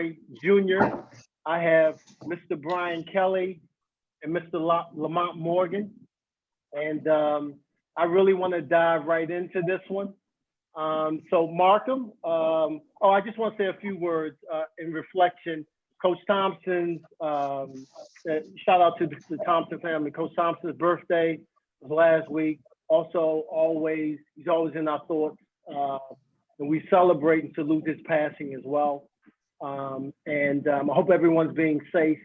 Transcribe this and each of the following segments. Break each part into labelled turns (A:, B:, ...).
A: January Jr., I have Mr. Brian Kelly and Mr. Lamont Morgan. And I really want to dive right into this one. So Markham, I just want to say a few words in reflection. Coach Thompson's, shout out to the Thompson family. Coach Thompson's birthday was last week. Also, he's always in our thoughts. And we celebrate and salute his passing as well. I hope everyone's being safe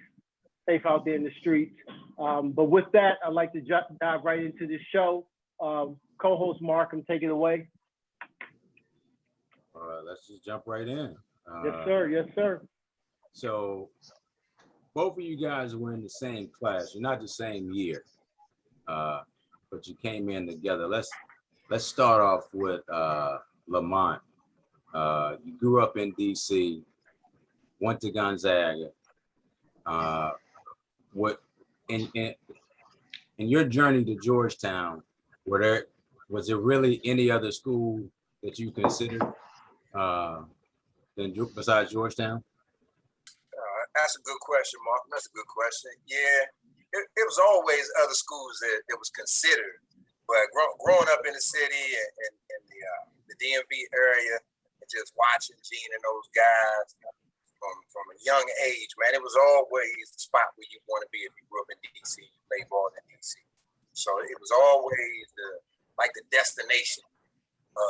A: out there in the streets. But with that, I'd like to dive right into this show. Co-host Markham, take it away.
B: Let's just jump right in.
A: Yes, sir. Yes, sir.
B: So both of you guys were in the same class. You're not the same year, but you came in together. Let's start off with Lamont. You grew up in D.C., went to Gonzaga. What in your journey to Georgetown, was there really any other school that you considered besides Georgetown?
C: That's a good question, Mark. That's a good question. Yeah, it was always other schools that was considered, but growing up in the city and the DMV area, and just watching Gene and those guys from a young age, man, it was always the spot where you want to be if you grew up in DC, you played ball in DC. So it was always the destination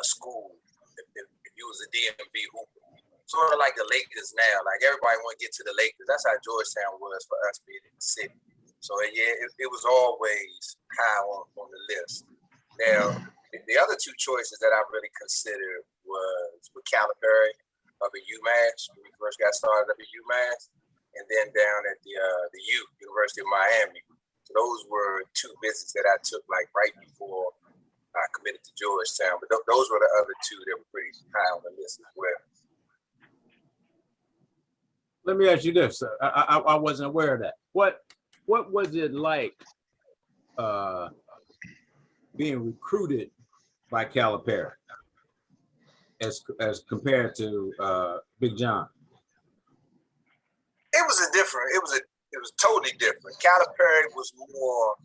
C: school if you was a DMV hooper. Sort of like the Lakers now. Like everybody want to get to the Lakers. That's how Georgetown was for us being in the city. So yeah, it was always high on the list. Now, the other two choices that I really considered was with Calipari up at UMass when we first got started up at UMass, and then down at the University of Miami. So those were two visits that I took like right before I committed to Georgetown. But those were the other two that were pretty high on the list as well.
B: Let me ask you this. I wasn't aware of that. What was it like being recruited by Calipari as compared to Big John?
C: It was totally different. Calipari was more,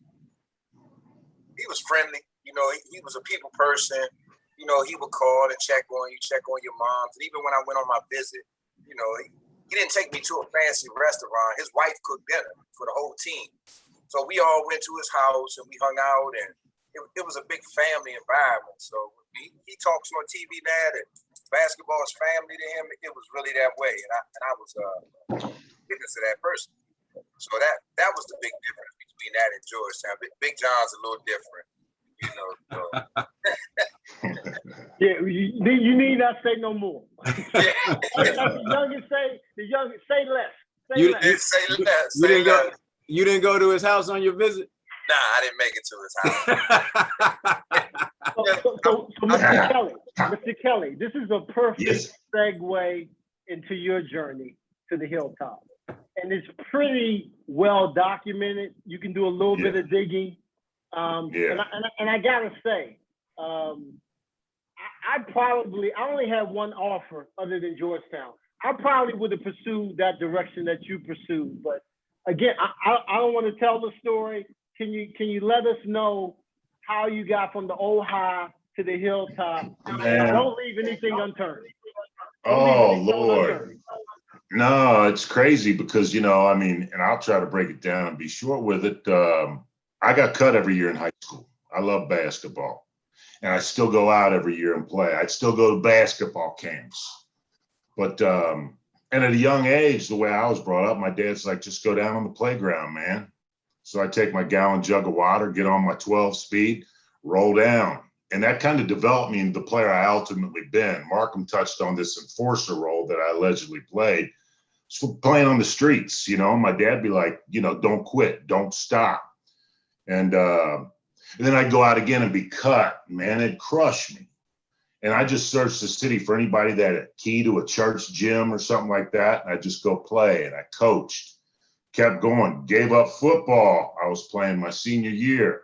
C: he was friendly. You know, he was a people person. You know, he would call and check on you, check on your moms. And even when I went on my visit, you know, he didn't take me to a fancy restaurant. His wife cooked dinner for the whole team. So we all went to his house and we hung out, and it was a big family environment. So he talks on TV now that basketball is family to him. It was really that way. And I was witness to that person. So that was the big difference between that and Georgetown. Big John's a little different, you know. So.
A: Yeah, you need not say no more.
C: Yeah.
A: The youngest say less. Say less.
B: You didn't go to his house on your visit?
C: Nah, I didn't make it to his house.
A: So Mr. Kelly, this is a perfect segue into your journey to the Hilltop. And it's pretty well documented. You can do a little bit of digging. And I gotta say, I only had one offer other than Georgetown. I probably would have pursued that direction that you pursued. But again, I don't want to tell the story. Can you let us know how you got from the old high to the Hilltop? Don't leave anything unturned.
D: Lord. No, it's crazy because, you know, I mean, and I'll try to break it down and be short with it. I got cut every year in high school. I love basketball. And I still go out every year and play. I'd still go to basketball camps. But, and at a young age, the way I was brought up, my dad's like, just go down on the playground, man. So I take my gallon jug of water, get on my 12 speed, roll down. And that kind of developed me into the player I ultimately been. Markham touched on this enforcer role that I allegedly played. So playing on the streets, you know, my dad'd be like, you know, don't quit, don't stop. And then I'd go out again and be cut, man, it'd crush me. And I just searched the city for anybody that had a key to a church gym or something like that. And I just go play, and I coached, kept going, gave up football. I was playing my senior year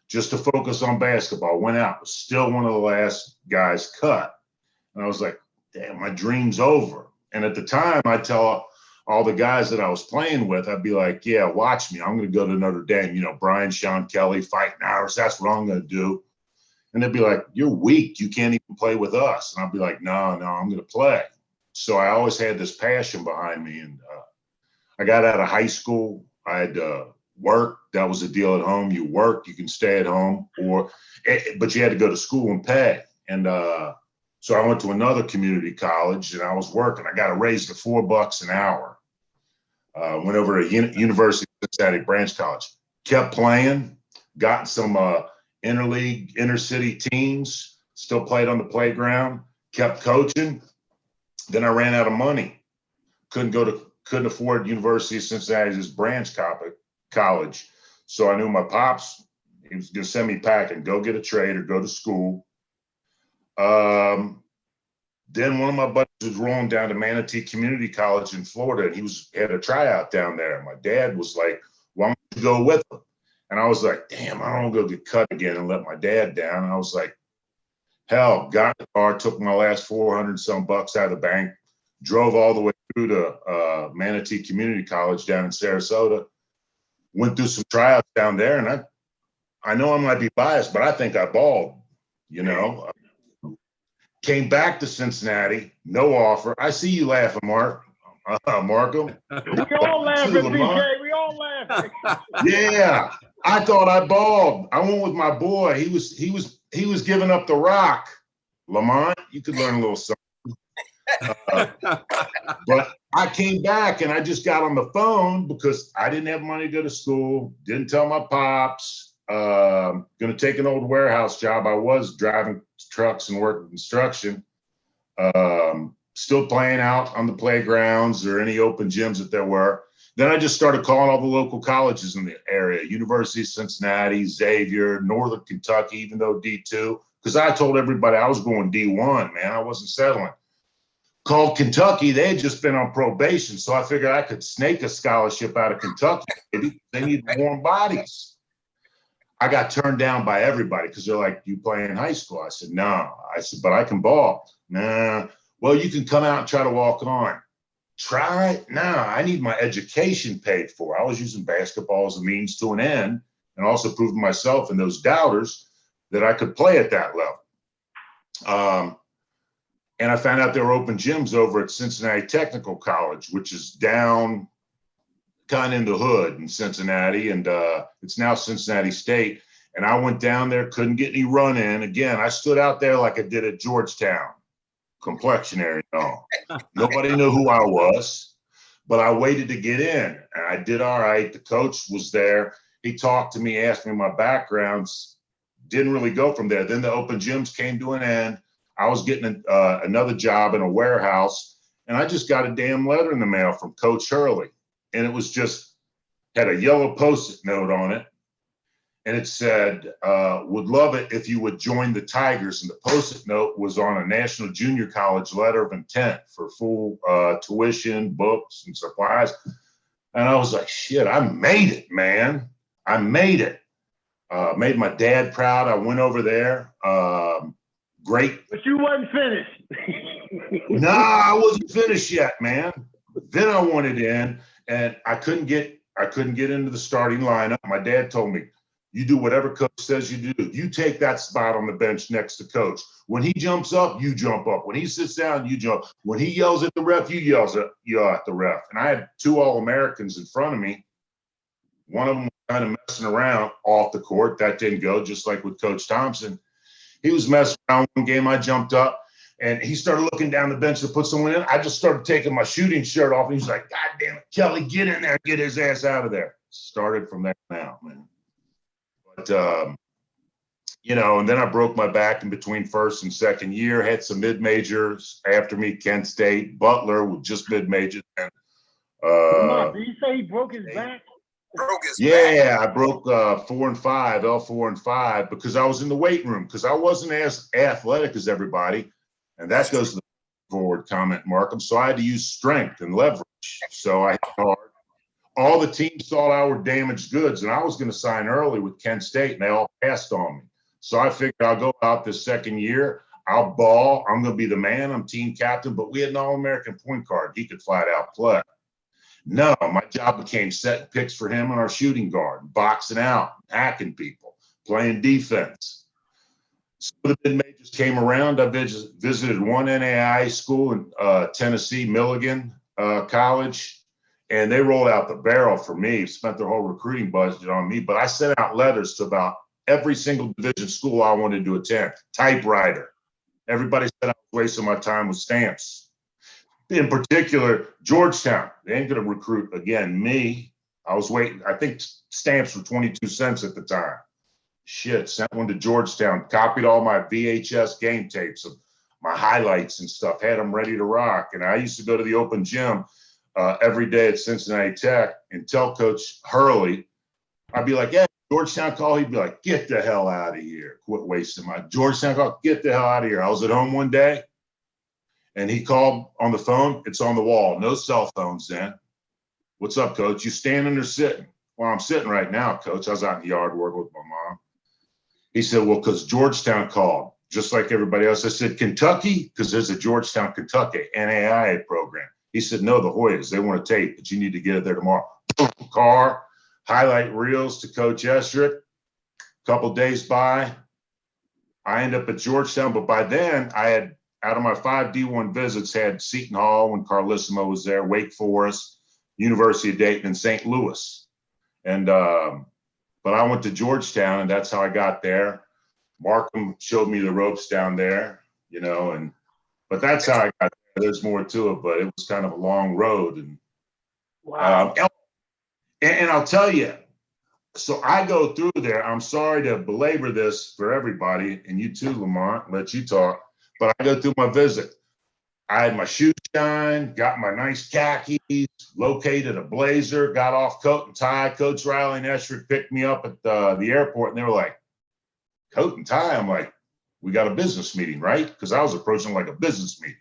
D: just to focus on basketball, went out, was still one of the last guys cut. And I was like, damn, my dream's over. And at the time, I tell all the guys that I was playing with, I'd be like, yeah, watch me. I'm going to go to Notre Dame. You know, Brian, Sean Kelly, fighting hours. That's what I'm going to do. And they'd be like, you're weak. You can't even play with us. And I'd be like, no, I'm going to play. So I always had this passion behind me. And I got out of high school. I had work. That was the deal at home. You work, you can stay at home, but you had to go to school and pay. And so I went to another community college and I was working. I got a raise to $4 an hour. Went over to University of Cincinnati Branch College. Kept playing. Got some interleague, inter-city teams. Still played on the playground. Kept coaching. Then I ran out of money. Couldn't afford University of Cincinnati's branch college. So I knew my pops, he was going to send me packing, go get a trade or go to school. Then one of my buddies was rolling down to Manatee Community College in Florida, and he had a tryout down there. My dad was like, why don't you go with him? And I was like, damn, I don't want to go get cut again and let my dad down. And I was like, hell, got in the car, took my last 400 some bucks out of the bank, drove all the way through to Manatee Community College down in Sarasota, went through some tryouts down there. And I know I might be biased, but I think I balled, you know. Came back to Cincinnati, no offer. I see you laughing, Markham.
A: We all laughing, BK. We all laughing.
D: Yeah, I thought I balled. I went with my boy. He was giving up the rock. Lamont, you could learn a little something. But I came back and I just got on the phone because I didn't have money to go to school. Didn't tell my pops. Going to take an old warehouse job. I was driving trucks and working construction. Still playing out on the playgrounds or any open gyms that there were. Then I just started calling all the local colleges in the area, University of Cincinnati, Xavier, Northern Kentucky, even though D2, because I told everybody I was going D1, man. I wasn't settling. Called Kentucky. They had just been on probation, so I figured I could snake a scholarship out of Kentucky. Maybe. They need warm bodies. I got turned down by everybody because they're like, you play in high school? I said, no. I said, but I can ball. Nah. Well, you can come out and try to walk on. Try? Nah, I need my education paid for. I was using basketball as a means to an end and also proving myself and those doubters that I could play at that level. And I found out there were open gyms over at Cincinnati Technical College, which is down kind of in the hood in Cincinnati, and it's now Cincinnati State. And I went down there, couldn't get any run in. Again, I stood out there like I did at Georgetown, complexionary and all. Nobody knew who I was, but I waited to get in, and I did all right. The coach was there. He talked to me, asked me my backgrounds. Didn't really go from there. Then the open gyms came to an end. I was getting another job in a warehouse, and I just got a damn letter in the mail from Coach Hurley. And it was just, had a yellow Post-it note on it. And it said, would love it if you would join the Tigers. And the Post-it note was on a National Junior College letter of intent for full tuition, books, and supplies. And I was like, shit, I made it, man. I made it. Made my dad proud. I went over there. Great.
A: But you wasn't finished.
D: Nah, I wasn't finished yet, man. Then I wanted in. And I couldn't get into the starting lineup. My dad told me, you do whatever coach says you do. You take that spot on the bench next to coach. When he jumps up, you jump up. When he sits down, you jump. When he yells at the ref, you yell at the ref. And I had two All-Americans in front of me. One of them was kind of messing around off the court. That didn't go, just like with Coach Thompson. He was messing around one game. I jumped up. And he started looking down the bench to put someone in. I just started taking my shooting shirt off. And he's like, God damn it, Kelly, get in there, get his ass out of there. Started from there now, man. But, you know, and then I broke my back in between first and second year, had some mid-majors after me, Kent State, Butler with just mid-majors. And,
A: Did you say he broke his back?
D: Yeah, I broke 4 and 5, L4 and 5, because I was in the weight room, because I wasn't as athletic as everybody. And that goes to the forward comment, Markham. So I had to use strength and leverage. So I hit hard. All the teams thought I were damaged goods, and I was going to sign early with Kent State, and they all passed on me. So I figured I'll go out this second year. I'll ball. I'm going to be the man. I'm team captain. But we had an All-American point guard. He could flat out play. No, my job became setting picks for him and our shooting guard, boxing out, hacking people, playing defense. So the mid-majors came around. I visited one NAIA school in Tennessee, Milligan College, and they rolled out the barrel for me, spent their whole recruiting budget on me. But I sent out letters to about every single division school I wanted to attend, typewriter. Everybody said I was wasting my time with stamps. In particular, Georgetown, they ain't going to recruit again me. I was waiting. I think stamps were 22 cents at the time. Shit, sent one to Georgetown, copied all my VHS game tapes of my highlights and stuff, had them ready to rock. And I used to go to the open gym every day at Cincinnati Tech and tell Coach Hurley, I'd be like, yeah, Georgetown call. He'd be like, get the hell out of here. Quit wasting my Georgetown call. Get the hell out of here. I was at home one day and he called on the phone. It's on the wall. No cell phones then. What's up, Coach? You standing or sitting? Well, I'm sitting right now, Coach. I was out in the yard working with my mom. He said, well, because Georgetown called, just like everybody else. I said, Kentucky? Because there's a Georgetown, Kentucky NAIA program. He said, no, the Hoyas, they want to tape, but you need to get it there tomorrow. Car, highlight reels to Coach Estrick. A couple days by, I end up at Georgetown, but by then I had, out of my 5 D1 visits, had Seton Hall when Carlissimo was there, Wake Forest, University of Dayton, and St. Louis. And but I went to Georgetown, and that's how I got there. Markham showed me the ropes down there, you know, but that's how I got there. There's more to it, but it was kind of a long road. And
A: Wow.
D: And I'll tell you, so I go through there. I'm sorry to belabor this for everybody, and you too, Lamont, let you talk, but I go through my visit. I had my shoe shine, got my nice khakis, located a blazer, got off coat and tie. Coach Riley and Estrick picked me up at the airport, and they were like, coat and tie? I'm like, we got a business meeting, right? Because I was approaching like a business meeting.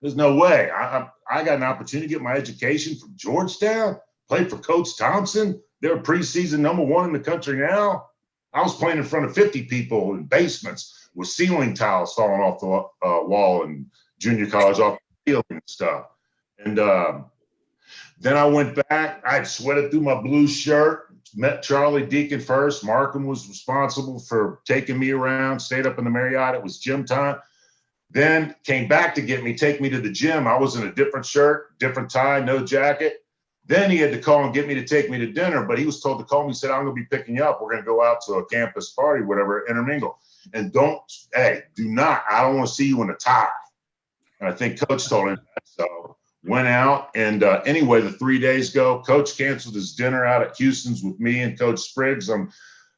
D: There's no way. I got an opportunity to get my education from Georgetown, played for Coach Thompson. They're preseason #1 in the country now. I was playing in front of 50 people in basements with ceiling tiles falling off the wall in junior college, off the ceiling and stuff. And then I went back. I had sweated through my blue shirt, met Charlie Deacon first. Markham was responsible for taking me around, stayed up in the Marriott. It was gym time. Then came back to get me, take me to the gym. I was in a different shirt, different tie, no jacket. Then he had to call and get me to take me to dinner, but he was told to call me. He said, I'm going to be picking you up. We're going to go out to a campus party, whatever, intermingle. And do not, I don't want to see you in a tie. And I think Coach told him that. So went out. And anyway, the 3 days go, Coach canceled his dinner out at Houston's with me and Coach Spriggs on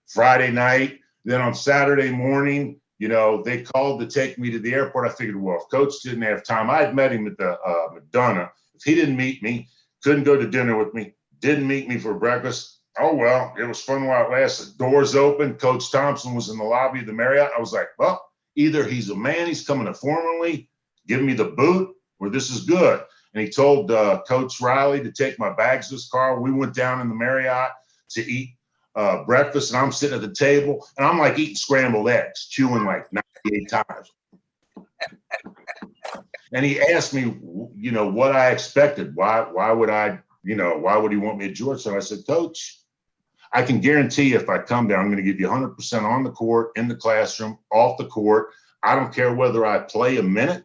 D: Friday night. Then on Saturday morning, you know, they called to take me to the airport. I figured, well, if Coach didn't have time, I had met him at the McDonough. If he didn't meet me, couldn't go to dinner with me, didn't meet me for breakfast. Oh, well, it was fun while it lasted. Doors open. Coach Thompson was in the lobby of the Marriott. I was like, well, either he's a man, he's coming to formally give me the boot, or this is good. And he told Coach Riley to take my bags to his car. We went down in the Marriott to eat breakfast, and I'm sitting at the table, and I'm like eating scrambled eggs, chewing like 98 times. And he asked me, you know, what I expected. Why would I, you know, why would he want me at Georgetown? I said, Coach, I can guarantee if I come down, I'm going to give you 100% on the court, in the classroom, off the court. I don't care whether I play a minute.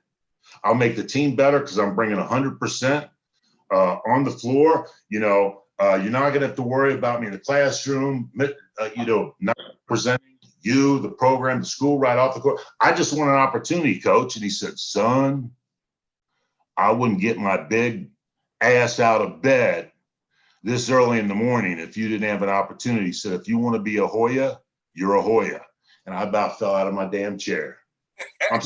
D: I'll make the team better because I'm bringing 100% on the floor. You know, you're not going to have to worry about me in the classroom, you know, not presenting you, the program, the school right off the court. I just want an opportunity, Coach. And he said, son, I wouldn't get my big ass out of bed this early in the morning if you didn't have an opportunity. He said, if you want to be a Hoya, you're a Hoya. And I about fell out of my damn chair. I'm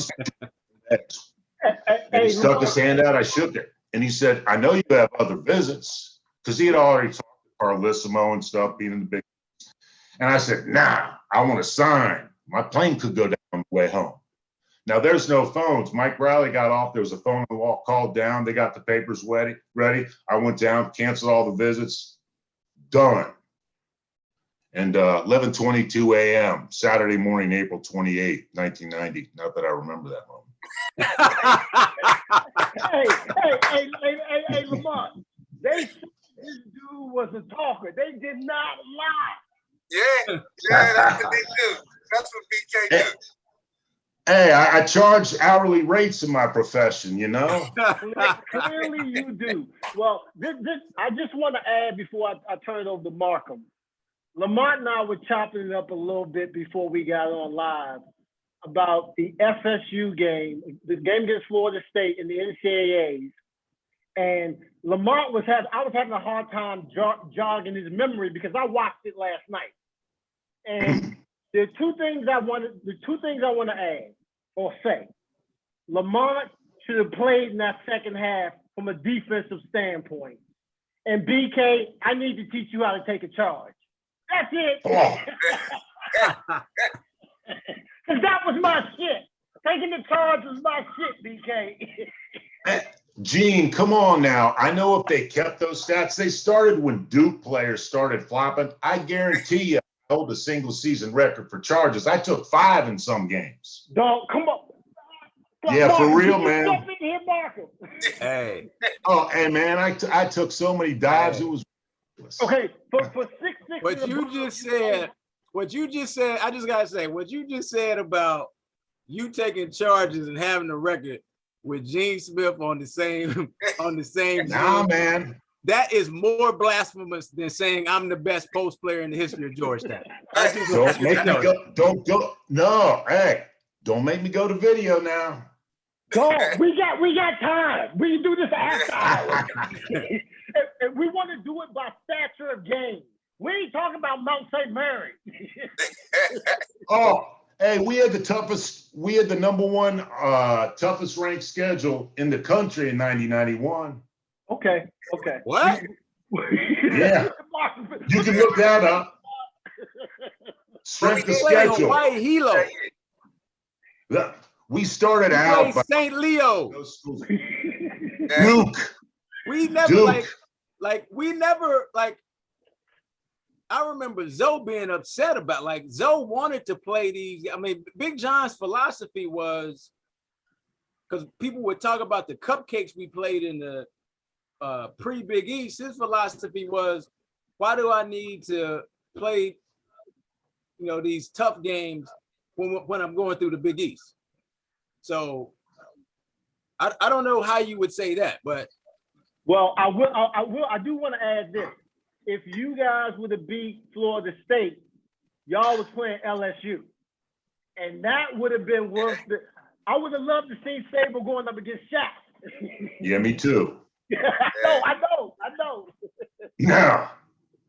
D: and he stuck his hand out. I shook it. And he said, I know you have other visits, because he had already talked to Carlissimo and stuff, being in the big. And I said, nah, I want to sign. My plane could go down on the way home. Now, there's no phones. Mike Riley got off. There was a phone on the wall, called down. They got the papers ready. I went down, canceled all the visits. Done. And 11:22 a.m. Saturday morning, April 28, 1990. Not that I remember that moment.
A: Hey, Lamont. They said this dude was a talker. They did not lie.
C: Yeah, that's what they do. That's what BK do.
D: Hey, I charge hourly rates in my profession, you know?
A: Clearly you do. Well, this I just want to add before I turn it over to Markham. Lamont and I were chopping it up a little bit before we got on live about the FSU game, the game against Florida State in the NCAAs. And Lamont I was having a hard time jogging his memory because I watched it last night. And there are two things I want to add or say. Lamont should have played in that second half from a defensive standpoint. And BK, I need to teach you how to take a charge. That's it.
D: Oh.
A: Because that was my shit. Taking the charge was my shit, BK.
D: Gene, come on now. I know if they kept those stats, they started when Duke players started flopping. I guarantee you, I hold a single season record for charges. I took 5 in some games.
A: Dog, come on.
D: Yeah,
A: Marcus,
D: for real, man.
A: Step in here, Marcus.
B: Hey.
D: Oh, hey, man, I took so many dives. It was ridiculous.
A: Okay, for 6'6".
B: What you just said, I just gotta say, what you just said about you taking charges and having a record with Gene Smith on the same
D: Nah,
B: team,
D: man.
B: that is more blasphemous than saying I'm the best post player in the history of Georgetown.
D: Don't make me go. Don't go. No, hey, don't make me go to video now.
A: Dog, we got time. We can do this after hours. And we want to do it by stature of game. We ain't talking about Mount St. Mary.
D: Oh, hey, we had the number one toughest ranked schedule in the country in 1991.
A: Okay.
B: What?
D: Yeah. You can look that up. Strength of schedule.
B: Hawaii Hilo.
D: We started out by
B: St. Leo.
D: Duke.
B: We never I remember Zoe being upset about Zoe wanted to play these. I mean, Big John's philosophy was because people would talk about the cupcakes we played in the pre-Big East. His philosophy was, why do I need to play, these tough games when I'm going through the Big East? So I don't know how you would say that, but
A: well, I do want to add this. If you guys would have beat Florida State, y'all was playing LSU. And that would have been worth it. I would have loved to see Sable going up against Shaq.
D: Yeah, me too.
A: I know.
D: No.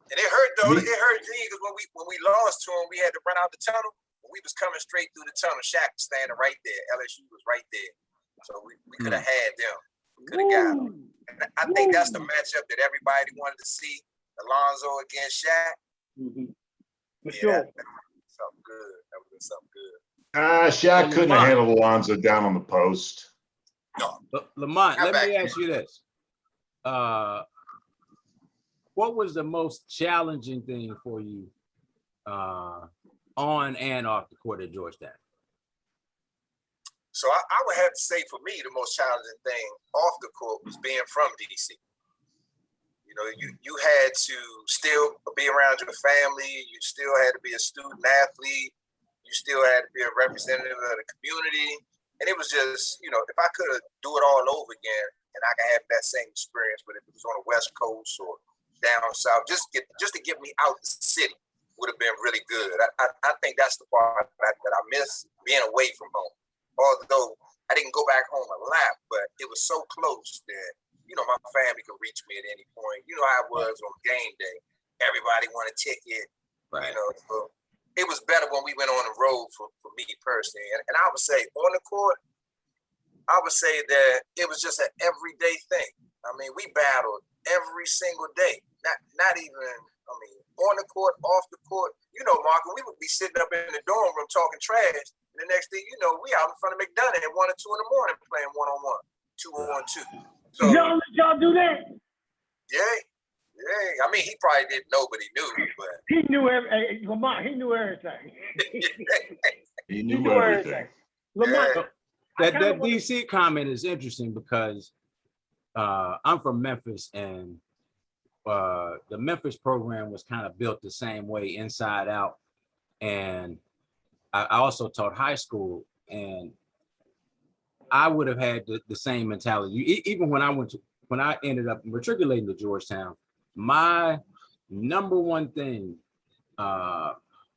C: And it hurt though. It hurt Gene because when we lost to him, we had to run out the tunnel. We was coming straight through the tunnel. Shaq was standing right there. LSU was right there. So we could have had them. We could have got them. And I think that's the matchup that everybody wanted to see. Alonzo against Shaq.
A: Mm-hmm. For sure.
C: Something good. That would have been something good.
D: Shaq couldn't have handled Alonzo down on the post.
C: No.
B: Lamont, let me ask you this. What was the most challenging thing for you on and off the court at Georgetown?
C: So I would have to say for me, the most challenging thing off the court was being from DC. You had to still be around your family. You still had to be a student athlete. You still had to be a representative of the community. And it was just, if I could do it all over again and I could have that same experience, but if it was on the West Coast or down south, just to get me out the city would have been really good. I think that's the part that I miss, being away from home. Although I didn't go back home a lot, but it was so close that my family could reach me at any point. You know how it was on game day. Everybody wanted a ticket.
B: Right.
C: So it was better when we went on the road for me personally. And I would say on the court, I would say that it was just an everyday thing. I mean, we battled every single day. Not even, on the court, off the court. Mark, we would be sitting up in the dorm room talking trash. And the next thing you know, we out in front of McDonough at 1 or 2 in the morning playing 1-on-1, 2-on-2. So,
A: y'all do that?
C: Yeah. I mean, he probably didn't know, but he knew. But
A: He knew Lamont, he knew everything.
D: He knew everything.
A: Lamont,
B: That DC comment is interesting because I'm from Memphis, and the Memphis program was kind of built the same way, inside out. And I also taught high school, and I would have had the same mentality. Even when I ended up matriculating to Georgetown, my number one thing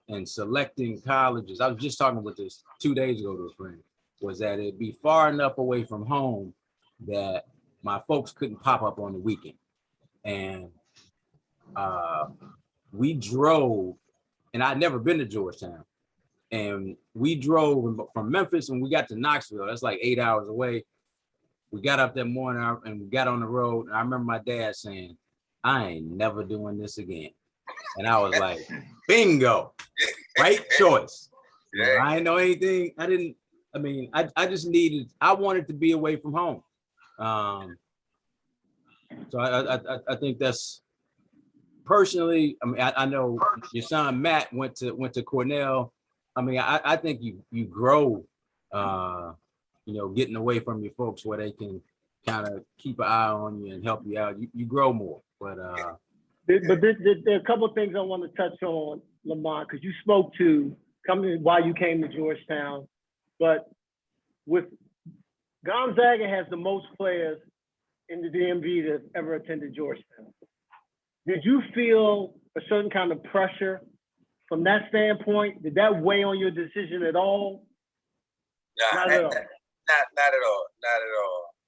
B: in selecting colleges, I was just talking with this 2 days ago to a friend, was that it'd be far enough away from home that my folks couldn't pop up on the weekend. And we drove, and I'd never been to Georgetown. And we drove from Memphis, and we got to Knoxville. That's like 8 hours away. We got up that morning and we got on the road. And I remember my dad saying, "I ain't never doing this again." And I was like, bingo, right choice. You know, I didn't know anything. I wanted to be away from home. So I think that's, personally, I mean, I know your son Matt went to Cornell. I mean, I think you grow, getting away from your folks where they can kind of keep an eye on you and help you out. You grow more. But
A: there are a couple of things I want to touch on, Lamont, because you spoke to why you came to Georgetown. But with Gonzaga has the most players in the DMV that have ever attended Georgetown. Did you feel a certain kind of pressure from that standpoint? Did that weigh on your decision at all?
C: Not at all. Not at all.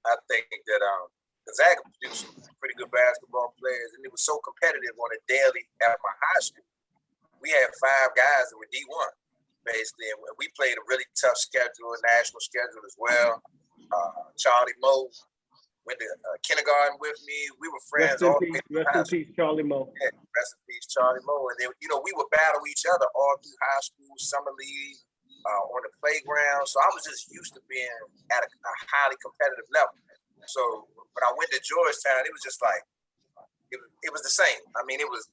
C: I think that Gonzaga produced some pretty good basketball players, and it was so competitive on a daily at my high school. We had 5 guys that were D1, basically, and we played a really tough schedule, a national schedule as well. Charlie Moe went to kindergarten with me. We were friends all the way through high school.
A: Rest in peace, Charlie Moe.
C: Yeah, rest in peace, Charlie Moe. And then, we would battle each other all through high school, summer league, on the playground. So I was just used to being at a highly competitive level. So when I went to Georgetown, it was just like, it was the same. I mean, it was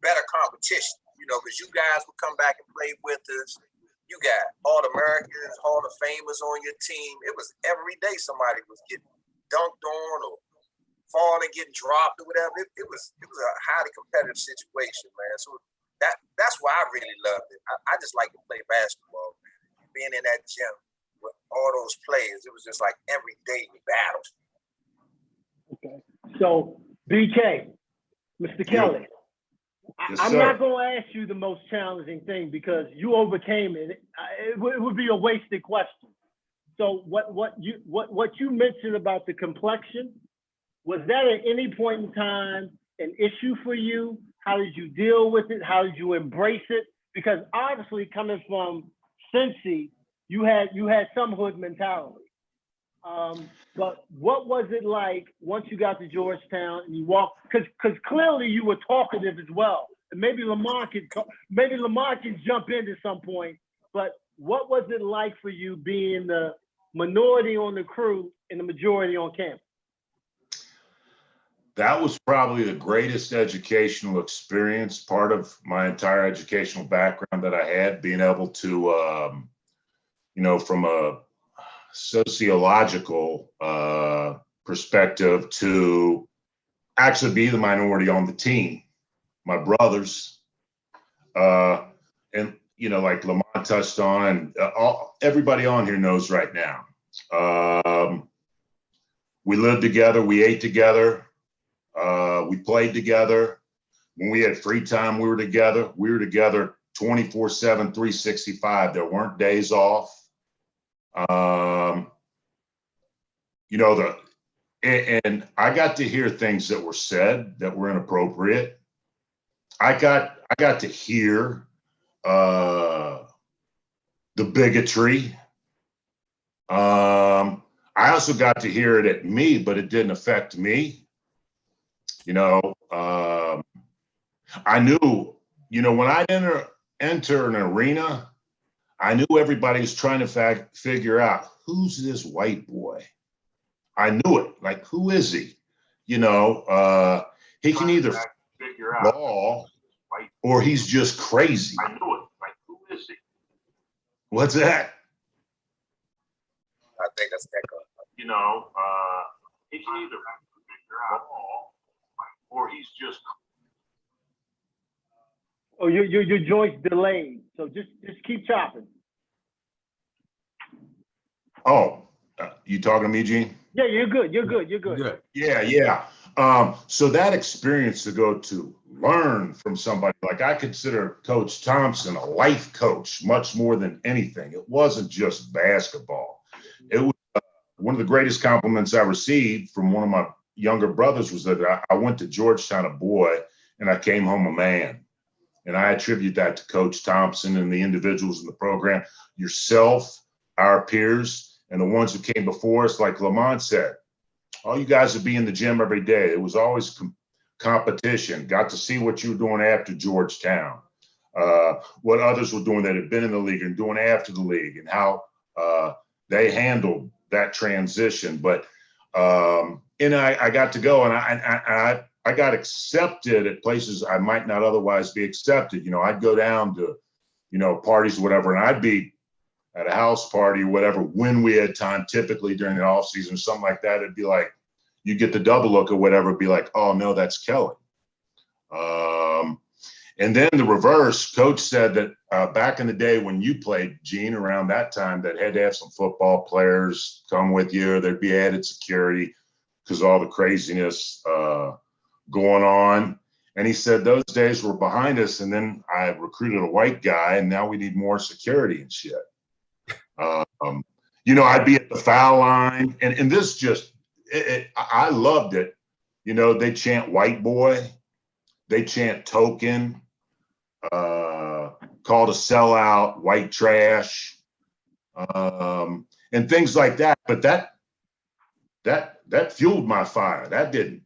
C: better competition, because you guys would come back and play with us. You got All-Americans, Hall of Famers on your team. It was every day somebody was getting dunked on or falling, getting dropped or whatever. It was a highly competitive situation, man. So that's why I really loved it. I just like to play basketball, man. Being in that gym with all those players, it was just like every day we battled. Okay.
A: So, BK, Mr. Kelly,
D: Yes,
A: I'm
D: sir.
A: not going to ask you the most challenging thing because you overcame it. It would be a wasted question. So what you mentioned about the complexion, was that at any point in time an issue for you? How did you deal with it? How did you embrace it? Because obviously coming from Cincy, you had some hood mentality. But what was it like once you got to Georgetown and you walked? Because clearly you were talkative as well. And maybe Lamont can jump in at some point. But what was it like for you being the minority on the crew and the majority on campus?
D: That was probably the greatest educational experience, part of my entire educational background that I had, being able to, from a sociological perspective, to actually be the minority on the team. My brothers, and, like Lamont touched on, everybody on here knows right now. We lived together, we ate together. We played together. When we had free time, we were together. We were together 24/7, 365. There weren't days off. And I got to hear things that were said that were inappropriate. I got to hear the bigotry. I also got to hear it at me, but it didn't affect me. I knew, when I enter an arena, I knew everybody was trying to figure out, who's this white boy? I knew it. Like, who is he? He can either ball, or he's just crazy.
E: I knew it. Like, who is he?
D: What's that?
C: I think that's Echo.
E: You know, he can either figure out ball, or he's just.
A: Oh, your joint's delayed, so just keep chopping.
D: Oh, you talking to me, Gene?
A: Yeah, you're good. You're good. You're good.
B: Good.
D: Yeah. So that experience to go to learn from somebody, like I consider Coach Thompson a life coach much more than anything. It wasn't just basketball. It was one of the greatest compliments I received from one of my younger brothers was that I went to Georgetown a boy and I came home a man. And I attribute that to Coach Thompson and the individuals in the program, yourself, our peers, and the ones who came before us. Like Lamont said, all you guys would be in the gym every day. It was always competition. Got to see what you were doing after Georgetown, what others were doing that had been in the league and doing after the league, and how they handled that transition. But and I got to go, and I got accepted at places I might not otherwise be accepted. You know, I'd go down to, you know, parties or whatever, and I'd be at a house party or whatever when we had time, typically during the off season or something like that. It'd be like, you get the double look or whatever, it'd be like, oh no, that's Kelly. And then the reverse, Coach said that back in the day when you played, Gene, around that time, that had to have some football players come with you. There'd be added security because all the craziness going on. And he said those days were behind us. And then I recruited a white guy, and now we need more security and shit. You know, I'd be at the foul line, and this just, I loved it. You know, they chant white boy, they chant token, called a sellout, white trash, and things like that. But that fueled my fire. That didn't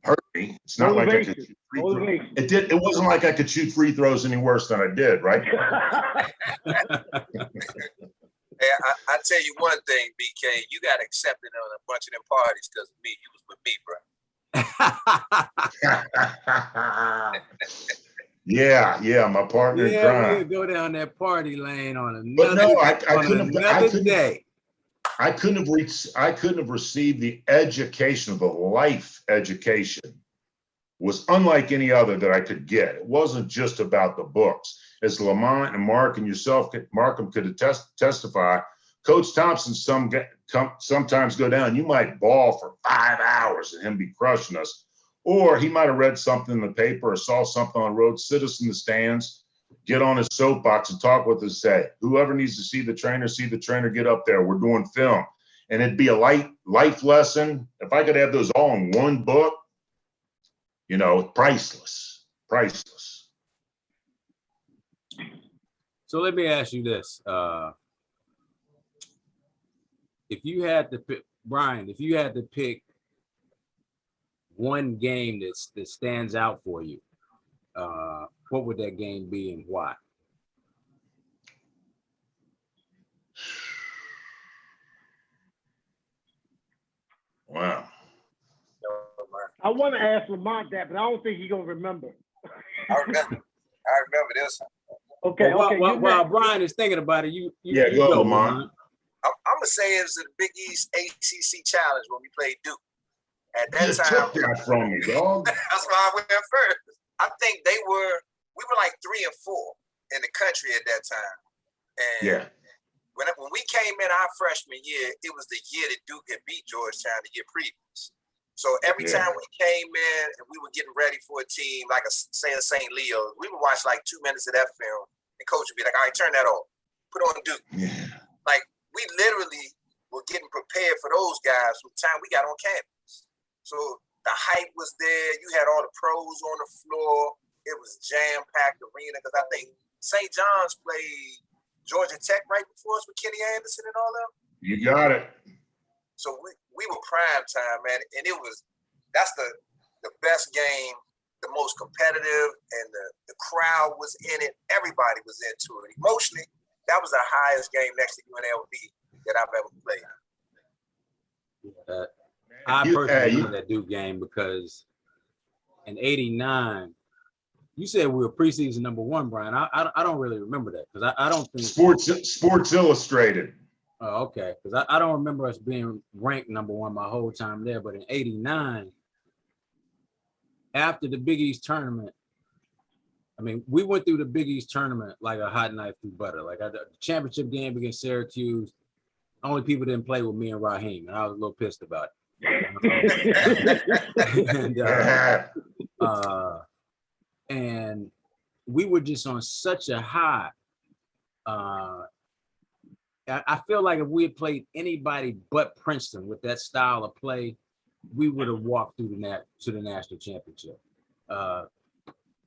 D: hurt me. It's not like I could shoot free throws. It wasn't like I could shoot free throws any worse than I did, right?
C: Hey, I tell you one thing, BK, you got accepted on a bunch of them parties because of me. You was with me, bro.
D: Yeah, my partner in
B: Yeah,
D: crime.
B: we'll go down that party lane on
D: But
B: another,
D: no, I couldn't
B: day.
D: I couldn't have received the education, the life education was unlike any other that I could get. It wasn't just about the books. As Lamont and Mark and yourself, Markham could testify, Coach Thompson sometimes go down. You might ball for 5 hours and him be crushing us. Or he might have read something in the paper or saw something on the road, sit us in the stands, get on his soapbox and talk with us, say, whoever needs to see the trainer, get up there. We're doing film. And it'd be a life lesson. If I could have those all in one book, you know, priceless.
B: So let me ask you this. If you had to pick, Brian, if you had to pick one game that stands out for you, what would that game be and why?
D: Wow.
A: I want to ask Lamont that, but I don't think he's gonna remember.
C: I remember this.
A: Okay.
B: While Brian is thinking about it, you
D: go, Lamont.
C: I'm gonna say it was the Big East ACC Challenge when we played Duke. At that
D: Just
C: time,
D: took that from me, dog.
C: that's why I went first. I think we were like 3 and 4 in the country at that time. And
D: Yeah.
C: when we came in our freshman year, it was the year that Duke had beat Georgetown the year previous. So every time we came in and we were getting ready for a team, like say a St. Leo, we would watch like 2 minutes of that film, and coach would be like, all right, turn that off. Put on Duke.
D: Yeah.
C: Like, we literally were getting prepared for those guys from the time we got on campus. So the hype was there. You had all the pros on the floor. It was a jam-packed arena because I think St. John's played Georgia Tech right before us with Kenny Anderson and all that.
D: You got it.
C: So we were prime time, man, and that's the best game, the most competitive, and the crowd was in it. Everybody was into it. Emotionally, that was the highest game next to UNLV that I've ever played.
B: I personally remember that Duke game because in '89, You said we were preseason #1, Brian. I don't really remember that because I don't think
D: Sports Illustrated.
B: Oh, okay, because I don't remember us being ranked #1 my whole time there. But in '89, after the Big East tournament, I mean, we went through the Big East tournament like a hot knife through butter. Like the championship game against Syracuse, only people didn't play with me and Raheem, and I was a little pissed about it. And we were just on such a high. I feel like if we had played anybody but Princeton with that style of play, we would have walked through to the national championship.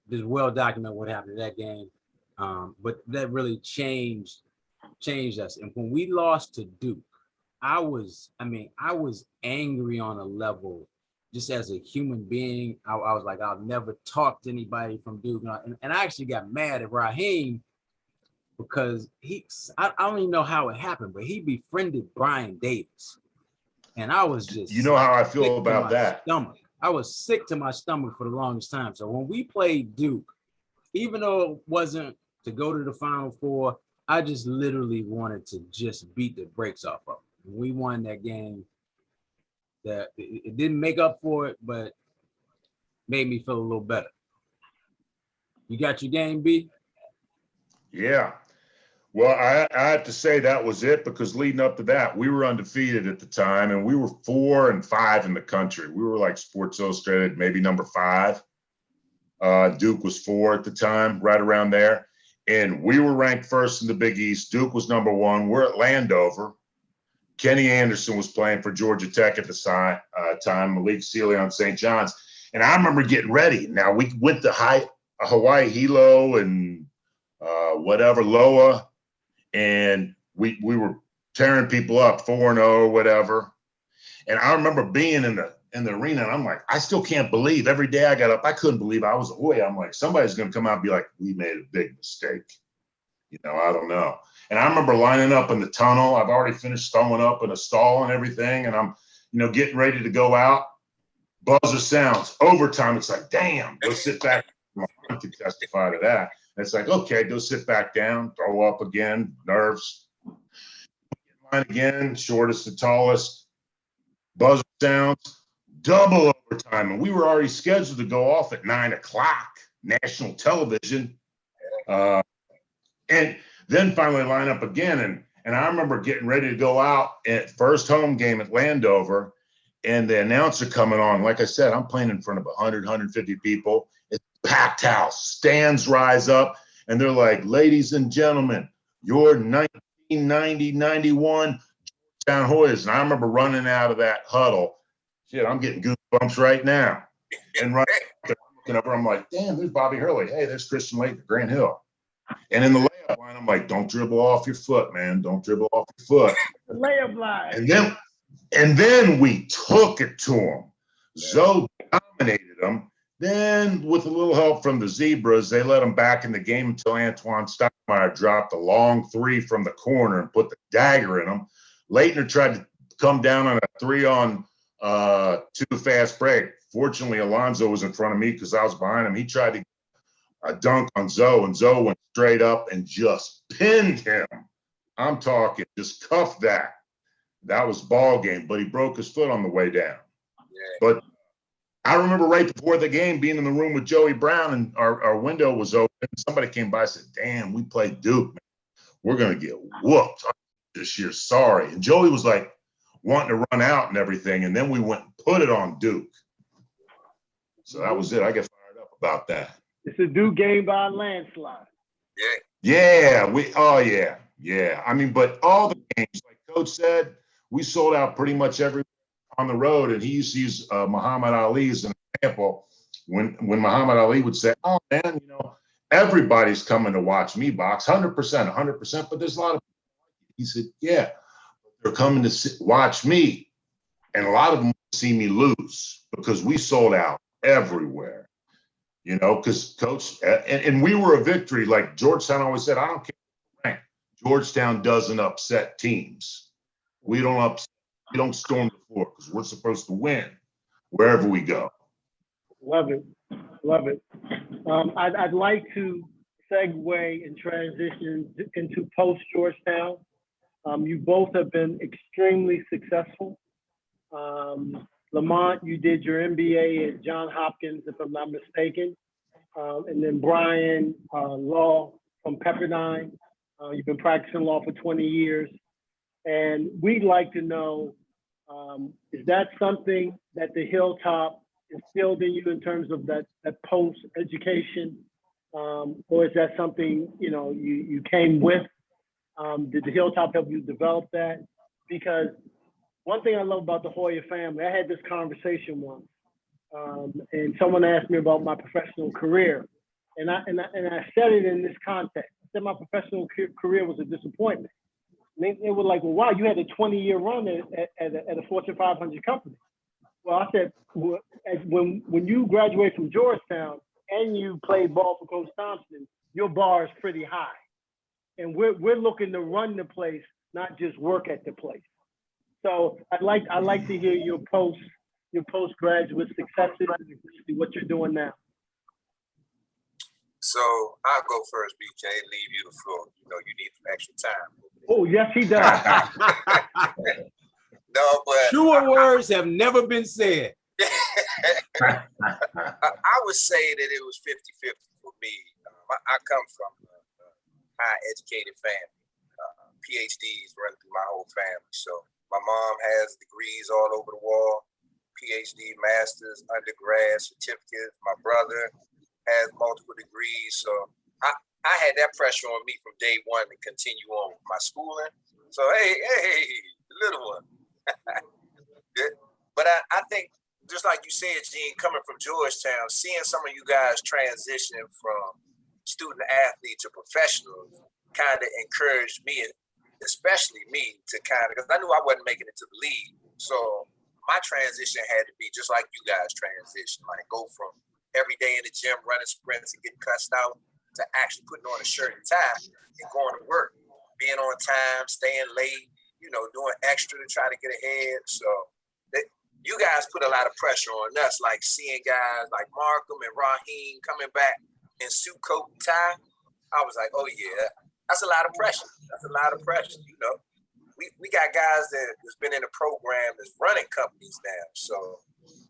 B: There's well documented what happened to that game, but that really changed us. And when we lost to Duke, I was angry on a level. Just as a human being, I was like, I'll never talk to anybody from Duke, and I actually got mad at Raheem because I don't even know how it happened, but he befriended Brian Davis. And I was just,
D: you know how I feel about that.
B: I was sick to my stomach for the longest time. So when we played Duke, even though it wasn't to go to the Final Four, I just literally wanted to just beat the brakes off of them. We won that game. That it didn't make up for it, but made me feel a little better. You got your game, B?
D: Yeah. Well, I have to say that was it because leading up to that, we were undefeated at the time, and we were 4 and 5 in the country. We were like Sports Illustrated, maybe #5. Duke was 4 at the time, right around there. And we were ranked first in the Big East. Duke was #1. We're at Landover. Kenny Anderson was playing for Georgia Tech at the time, Malik Sealy on St. John's. And I remember getting ready. Now, we went to Hawaii Hilo and Loa. And we were tearing people up 4-0 or whatever. And I remember being in the arena, and I'm like, I still can't believe every day I got up, I couldn't believe I was a Hoya. I'm like, somebody's going to come out and be like, we made a big mistake. I don't know. And I remember lining up in the tunnel. I've already finished throwing up in a stall and everything. And I'm, getting ready to go out. Buzzer sounds. Overtime. It's like, damn, go sit back. My mom could testify to that. And it's like, okay, go sit back down, throw up again, nerves. Line again, shortest to tallest. Buzzer sounds. Double overtime. And we were already scheduled to go off at 9 o'clock, national television. And then finally line up again. And I remember getting ready to go out at first home game at Landover, and the announcer coming on. Like I said, I'm playing in front of 100, 150 people. It's packed house. Stands rise up, and they're like, ladies and gentlemen, your 1990-91 Georgetown Hoyas. And I remember running out of that huddle. Shit, I'm getting goosebumps right now. And right there, looking over, I'm like, damn, there's Bobby Hurley. Hey, there's Christian Lake at Grant Hill. And in the layup line, I'm like, don't dribble off your foot, man. Don't dribble off your foot.
A: Layup line.
D: And then we took it to them. Zoe dominated them. Then, with a little help from the Zebras, they let them back in the game until Antoine Steinmeier dropped a long 3 from the corner and put the dagger in them. Leitner tried to come down on a 3-on-2 fast break. Fortunately, Alonzo was in front of me because I was behind him. He tried to a dunk on Zoe, and Zoe went straight up and just pinned him. I'm talking, just cuffed that. That was ball game, but he broke his foot on the way down. Yeah. But I remember right before the game being in the room with Joey Brown, and our window was open. Somebody came by and said, damn, we played Duke, man. We're going to get whooped this year. Sorry. And Joey was like wanting to run out and everything, and then we went and put it on Duke. So that was it. I get fired up about that.
A: It's a Duke game by a landslide.
D: Yeah. Yeah. I mean, but all the games, like Coach said, we sold out pretty much every on the road. And he used to use Muhammad Ali as an example. When Muhammad Ali would say, oh, man, everybody's coming to watch me box, 100%, but there's a lot of people. He said, yeah, they're coming to watch me. And a lot of them see me lose because we sold out everywhere. Because Coach, and we were a victory. Like Georgetown always said, I don't care what rank. Georgetown doesn't upset teams. We don't storm the floor because we're supposed to win wherever we go.
A: Love it. I'd like to segue and transition into post Georgetown. You both have been extremely successful. Lamont, you did your MBA at Johns Hopkins, if I'm not mistaken. And then Brian, law from Pepperdine. You've been practicing law for 20 years. And we'd like to know, is that something that the Hilltop instilled in you in terms of that post education? Or is that something, you came with? Did the Hilltop help you develop that? Because one thing I love about the Hoya family, I had this conversation once, and someone asked me about my professional career, and I said it in this context. I said my professional career was a disappointment. And they were like, "Well, wow, you had a 20-year run at a Fortune 500 company." Well, I said, when you graduate from Georgetown and you played ball for Coach Thompson, your bar is pretty high, and we're looking to run the place, not just work at the place. So I'd like to hear your postgraduate successes, what you're doing now.
C: So I'll go first, BJ, leave you the floor. You need some extra time.
A: Oh, yes, he does.
C: No, but
B: Truer words have never been said.
C: I would say that it was 50-50 for me. I come from a high educated family. PhDs run through my whole family. So my mom has degrees all over the wall, PhD, master's, undergrad, certificates. My brother has multiple degrees. So I had that pressure on me from day one to continue on with my schooling. So, hey, the little one. But I think, just like you said, Gene, coming from Georgetown, seeing some of you guys transition from student athlete to professional kind of encouraged me, especially me, to because I knew I wasn't making it to the league. So my transition had to be just like you guys transition, like go from every day in the gym running sprints and getting cussed out to actually putting on a shirt and tie and going to work, being on time, staying late, doing extra to try to get ahead. So you guys put a lot of pressure on us, like seeing guys like Markham and Raheem coming back in suit, coat, and tie. I was like, oh yeah, that's a lot of pressure. That's a lot of pressure. We got guys that's been in the program that's running companies now. So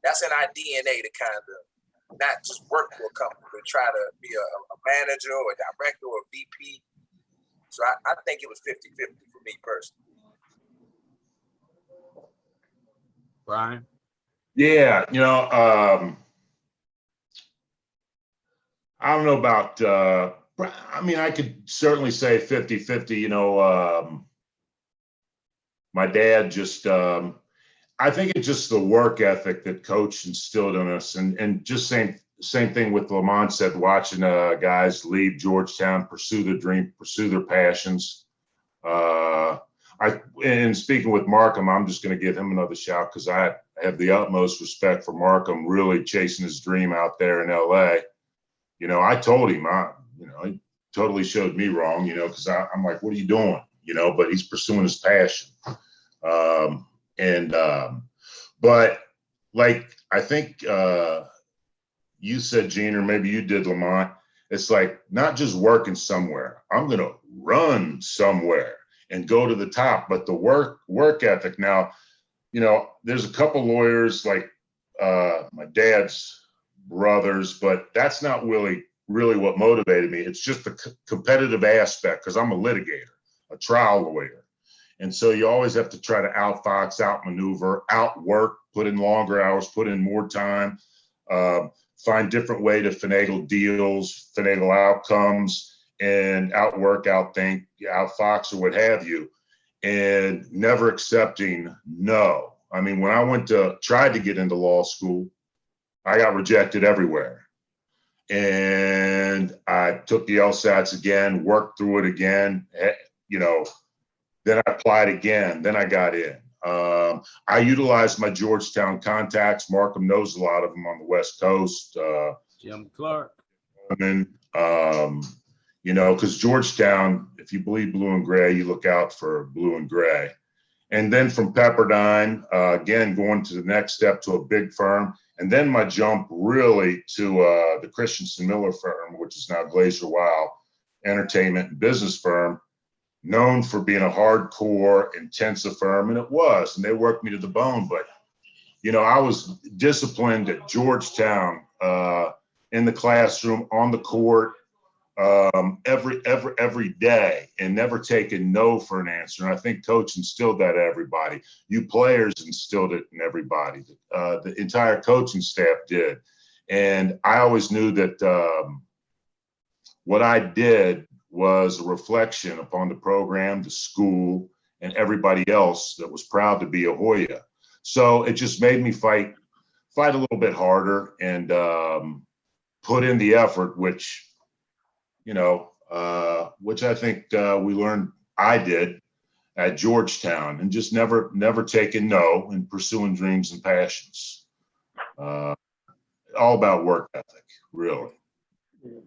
C: that's in our DNA to kind of not just work for a company, but try to be a manager or a director or a VP. So I think it was 50-50 for me personally.
B: Brian?
D: Yeah, I don't know about, I could certainly say 50-50, my dad just, I think it's just the work ethic that coach instilled in us, and just same thing with Lamont said, watching guys leave Georgetown, pursue their dream, pursue their passions. And speaking with Markham, I'm just going to give him another shout because I have the utmost respect for Markham, really chasing his dream out there in LA. I told him, he totally showed me wrong, because I'm like, what are you doing? But he's pursuing his passion. But like, I think you said, Gene, or maybe you did, Lamont, it's like not just working somewhere. I'm going to run somewhere and go to the top, but the work ethic. Now, there's a couple lawyers like my dad's brothers, but that's not really what motivated me. It's just the competitive aspect, because I'm a litigator, a trial lawyer. And so you always have to try to outfox, outmaneuver, outwork, put in longer hours, put in more time, find different way to finagle deals, finagle outcomes, and outwork, outthink, outfox, or what have you, and never accepting no. I mean, when I tried to get into law school, I got rejected everywhere. And I took the LSATs again, worked through it again, then I applied again, then I got in. I utilized my Georgetown contacts. Markham knows a lot of them on the West Coast.
B: Jim Clark.
D: Because Georgetown, if you bleed blue and gray, you look out for blue and gray. And then from Pepperdine, again, going to the next step to a big firm. And then my jump really to the Christensen Miller firm, which is now Glazer Weil Entertainment and Business Firm, known for being a hardcore, intensive firm, and it was, and they worked me to the bone. But, you know, I was disciplined at Georgetown, in the classroom, on the court, every day, and never taking no for an answer. And I think coach instilled that in everybody. You players instilled it in everybody. The entire coaching staff did. And I always knew that what I did was a reflection upon the program, the school, and everybody else that was proud to be a Hoya. So it just made me fight a little bit harder and put in the effort, which, you know, which I think we learned, I did at Georgetown, and just never taking no and pursuing dreams and passions. All about work ethic, really.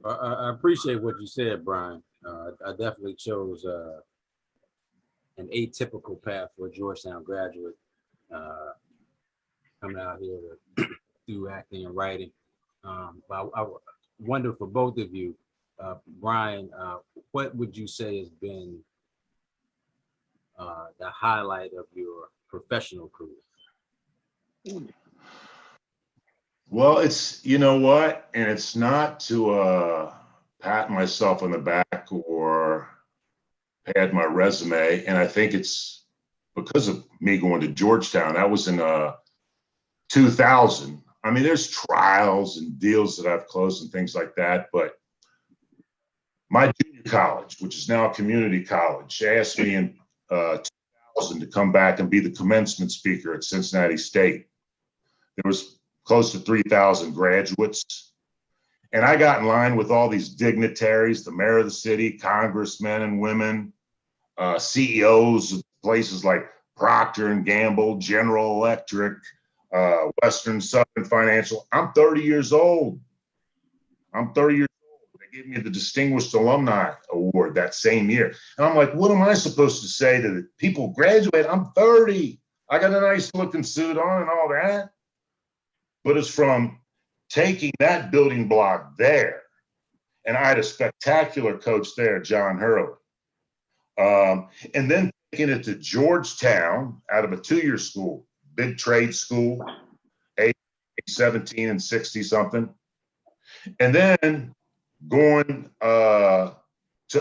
B: I appreciate what you said, Brian. I definitely chose an atypical path for a Georgetown graduate, coming out here to do acting and writing. But I wonder for both of you, Brian, what would you say has been the highlight of your professional career?
D: Well, it's, you know what, and it's not to pat myself on the back or pad my resume, and I think it's because of me going to Georgetown. That was in 2000. I mean, there's trials and deals that I've closed and things like that, but my junior college, which is now a community college, asked me in 2000 to come back and be the commencement speaker at Cincinnati State. There was close to 3,000 graduates. And I got in line with all these dignitaries, the mayor of the city, congressmen and women, CEOs of places like Procter and Gamble, General Electric, Western Southern Financial. I'm 30 years old. They gave me the Distinguished Alumni Award that same year. And I'm like, what am I supposed to say to the people graduate? I'm 30. I got a nice looking suit on and all that. But it's from taking that building block there. And I had a spectacular coach there, John Hurley. And then taking it to Georgetown out of a 2-year school, big trade school, age 17 and 60 something. And then going to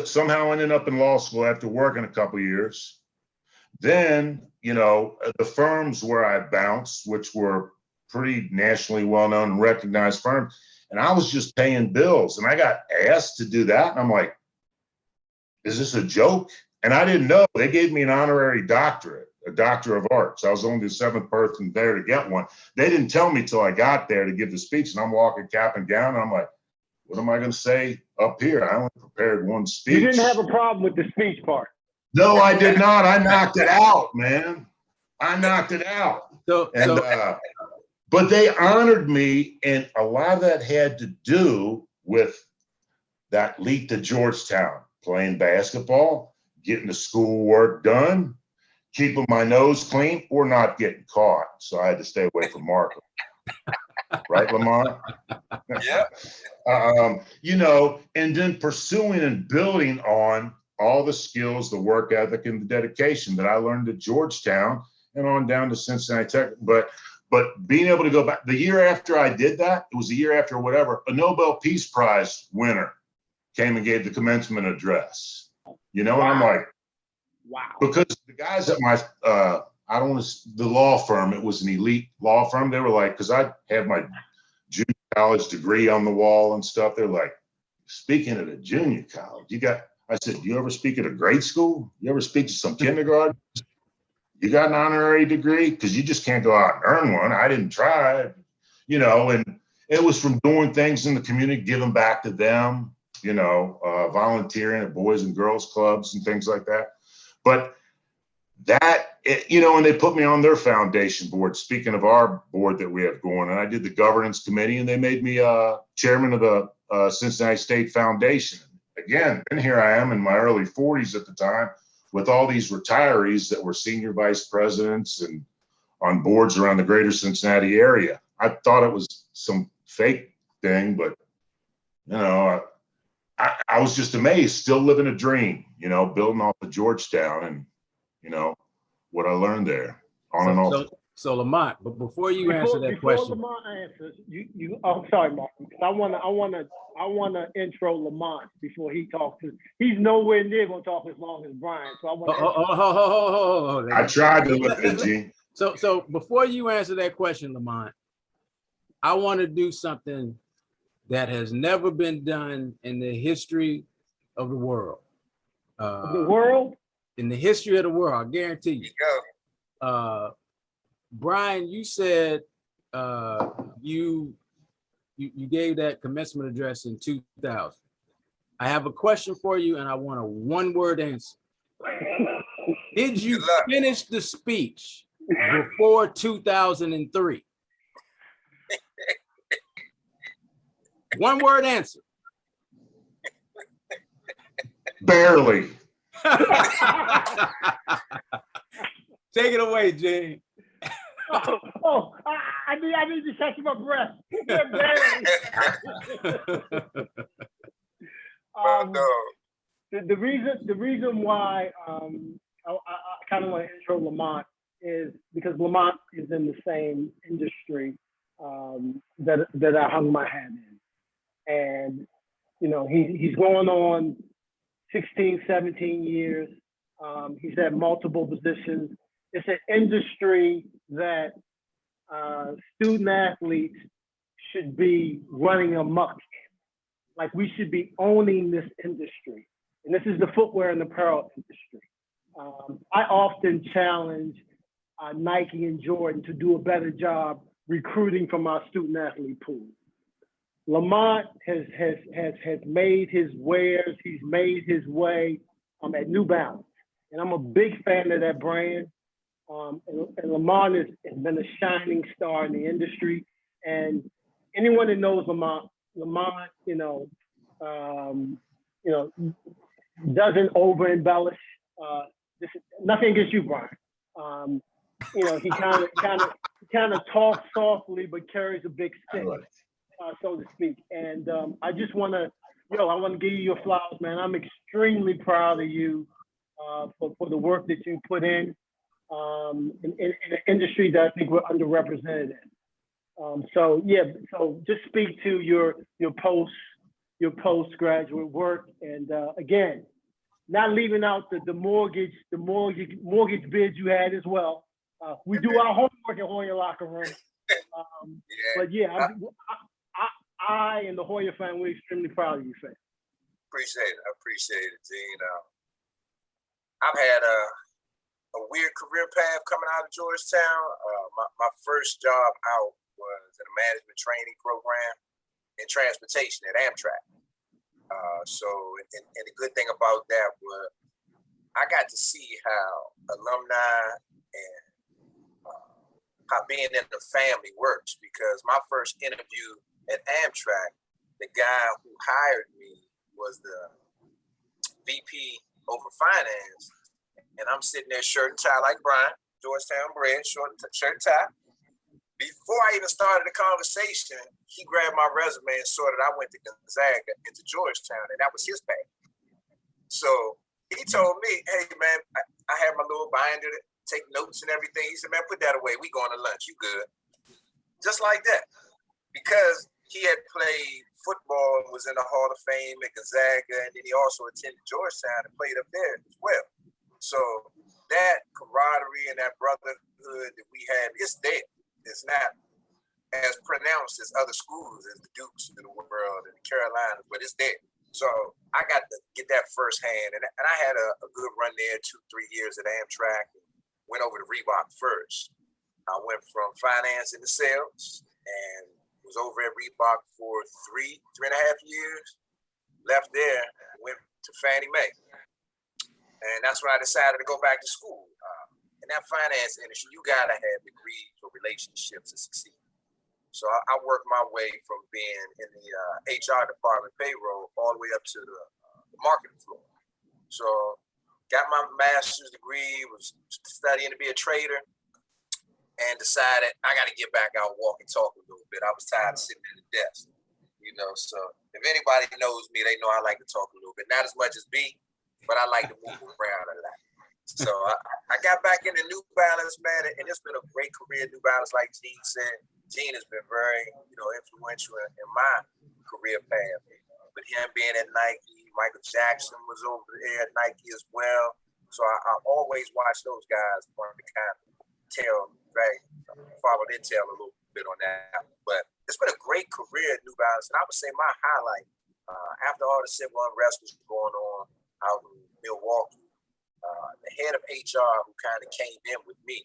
D: somehow ending up in law school after working a couple of years. Then, you know, the firms where I bounced, which were pretty nationally well-known and recognized firms, and I was just paying bills, and I got asked to do that, and I'm like, is this a joke? And I didn't know. They gave me an honorary doctorate, a doctor of arts. I was only the 7th person there to get one. They didn't tell me till I got there to give the speech, and I'm walking cap and gown, and I'm like, what am I going to say up here? I only prepared one speech.
A: You didn't have a problem with the speech part.
D: No, I did not. I knocked it out, man. I knocked it out. But they honored me, and a lot of that had to do with that leap to Georgetown, playing basketball, getting the schoolwork done, keeping my nose clean, or not getting caught. So I had to stay away from Markham. Right, Lamont?
C: Yeah.
D: You know, and then pursuing and building on all the skills, the work ethic, and the dedication that I learned at Georgetown and on down to Cincinnati Tech. But being able to go back, the year after I did that, it was a year after whatever, a Nobel Peace Prize winner came and gave the commencement address. You know, and I'm like,
A: wow.
D: Because the guys at my, I don't want to, the law firm, it was an elite law firm. They were like, because I had my junior college degree on the wall and stuff. They're like, speaking at a junior college, I said, do you ever speak at a grade school? You ever speak to some kindergarten? You got an honorary degree? Because you just can't go out and earn one. I didn't try, you know, and it was from doing things in the community, giving back to them, you know, volunteering at boys and girls clubs and things like that. But that, you know, and they put me on their foundation board, speaking of our board that we have going, and I did the governance committee, and they made me chairman of the Cincinnati State Foundation. Again, and here I am in my early 40s at the time, with all these retirees that were senior vice presidents and on boards around the greater Cincinnati area. I thought it was some fake thing, but you know, I was just amazed, still living a dream, you know, building off of Georgetown and, you know, what I learned there on and off.
B: So Lamont, but before you answer that question,
A: Before Lamont answers, I'm sorry, Mark, because I wanna intro Lamont before he talks. He's nowhere near gonna talk as long as Brian, so I want.
D: I tried to look at Gene.
B: So before you answer that question, Lamont, I want to do something that has never been done in the history of the world.
A: The world?
B: In the history of the world, I guarantee you.
C: Go.
B: Brian, you said you gave that commencement address in 2000. I have a question for you, and I want a one-word answer. Did you finish the speech before 2003? One-word answer.
D: Barely.
B: Take it away, Gene.
A: I need to catch my breath. Yeah, the reason why I kind of want to intro Lamont is because Lamont is in the same industry that I hung my hat in, and you know he's going on 16, 17 years. He's had multiple positions. It's an industry that student athletes should be running amok in. Like, we should be owning this industry. And this is the footwear and apparel industry. I often challenge Nike and Jordan to do a better job recruiting from our student athlete pool. Lamont has made his wares, he's made his way at New Balance. And I'm a big fan of that brand. And Lamont has been a shining star in the industry. And anyone that knows Lamont, doesn't over embellish. Nothing against you, Brian. He kind of talks softly, but carries a big stick, so to speak. And I just want to, I want to give you your flowers, man. I'm extremely proud of you for the work that you put in an industry that I think we're underrepresented in. So just speak to your postgraduate work, and again, not leaving out the mortgage bids you had as well. We do our homework at Hoya locker room. But yeah, I and the Hoya family, we're extremely proud of you, fam.
C: I appreciate it, Gene. I've had a weird career path coming out of Georgetown. My first job out was in a management training program in transportation at Amtrak. And the good thing about that was I got to see how alumni and how being in the family works, because my first interview at Amtrak, the guy who hired me was the VP over finance, and I'm sitting there shirt and tie like Brian, Georgetown bred, shirt and tie. Before I even started the conversation, he grabbed my resume and saw that I went to Gonzaga into Georgetown, and that was his pay. So he told me, hey man, I had my little binder to take notes and everything. He said, man, put that away. We going to lunch. You good. Just like that. Because he had played football and was in the Hall of Fame at Gonzaga, and then he also attended Georgetown and played up there as well. So that camaraderie and that brotherhood that we had, it's there. It's not as pronounced as other schools, as the Dukes of the world and the Carolinas, but it's there. So I got to get that firsthand. And I had a good run there, 2-3 years at Amtrak. Went over to Reebok first. I went from finance into sales and was over at Reebok for 3.5 years. Left there, went to Fannie Mae. And that's when I decided to go back to school. In that finance industry, you gotta have degrees or relationships to succeed. So I worked my way from being in the HR department, payroll, all the way up to the marketing floor. So got my master's degree, was studying to be a trader. and decided I got to get back out and walk and talk a little bit. I was tired of sitting at the desk, so if anybody knows me, they know I like to talk a little bit. Not as much as B, but I like to move around a lot. So I got back into New Balance, man, and it's been a great career at New Balance. Like Gene said, Gene has been very, influential in my career path. With him being at Nike, Michael Jackson was over there at Nike as well. So I always watch those guys want to kind of follow their tail a little bit on that. But it's been a great career at New Balance, and I would say my highlight after all the civil unrest was going on out in Milwaukee. The head of HR, who kind of came in with me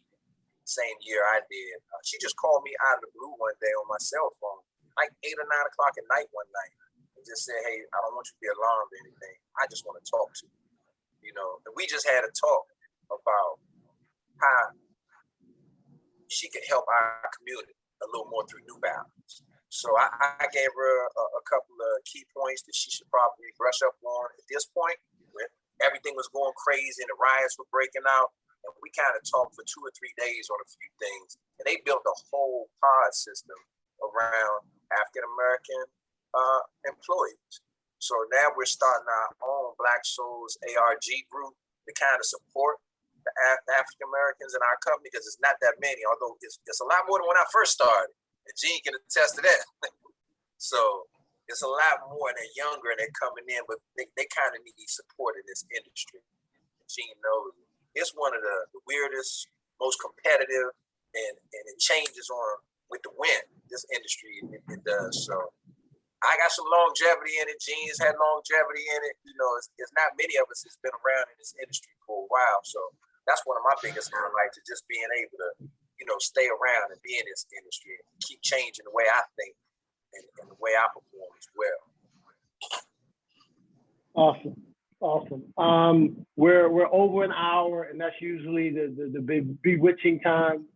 C: same year I did, she just called me out of the blue one day on my cell phone, like 8 or 9 o'clock at night one night, and just said, "Hey, I don't want you to be alarmed or anything. I just want to talk to you." And we just had a talk about how she could help our community a little more through New Balance. So I gave her a couple of key points that she should probably brush up on at this point. Everything was going crazy and the riots were breaking out. And we kind of talked for 2 or 3 days on a few things. And they built a whole pod system around African-American employees. So now we're starting our own Black Souls ARG group to kind of support the African-Americans in our company, because it's not that many, although it's a lot more than when I first started. And Gene can attest to that. So it's a lot more, and they're younger and they're coming in, but they kind of need support in this industry. Gene knows it. It's one of the weirdest, most competitive, and it changes on with the wind. This industry, it does. So I got some longevity in it. Gene's had longevity in it. It's not many of us that's been around in this industry for a while. So that's one of my biggest highlights, is just being able to, stay around and be in this industry and keep changing the way I think and the way I perform as well.
A: Awesome. We're over an hour, and that's usually the big bewitching time.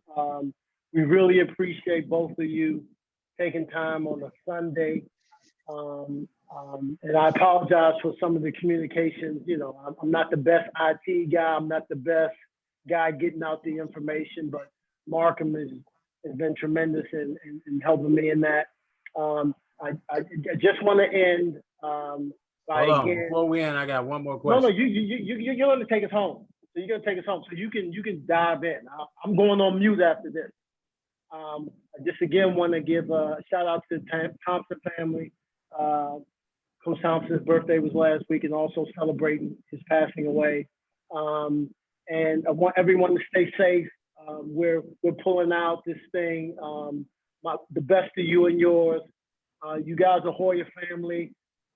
A: We really appreciate both of you taking time on a Sunday. And I apologize for some of the communications. I'm not the best IT guy. I'm not the best guy getting out the information, but Markham has been tremendous in helping me in that. I just want to end by
B: Hold on,
A: again.
B: before we end, I got one more question.
A: No, you're going to take us home. So you're going to take us home. So you can dive in. I'm going on mute after this. I just again want to give a shout out to Thompson family. Coach Thompson's birthday was last week, and also celebrating his passing away. And I want everyone to stay safe. We're pulling out this thing. The best to you and yours. You guys are Hoya family.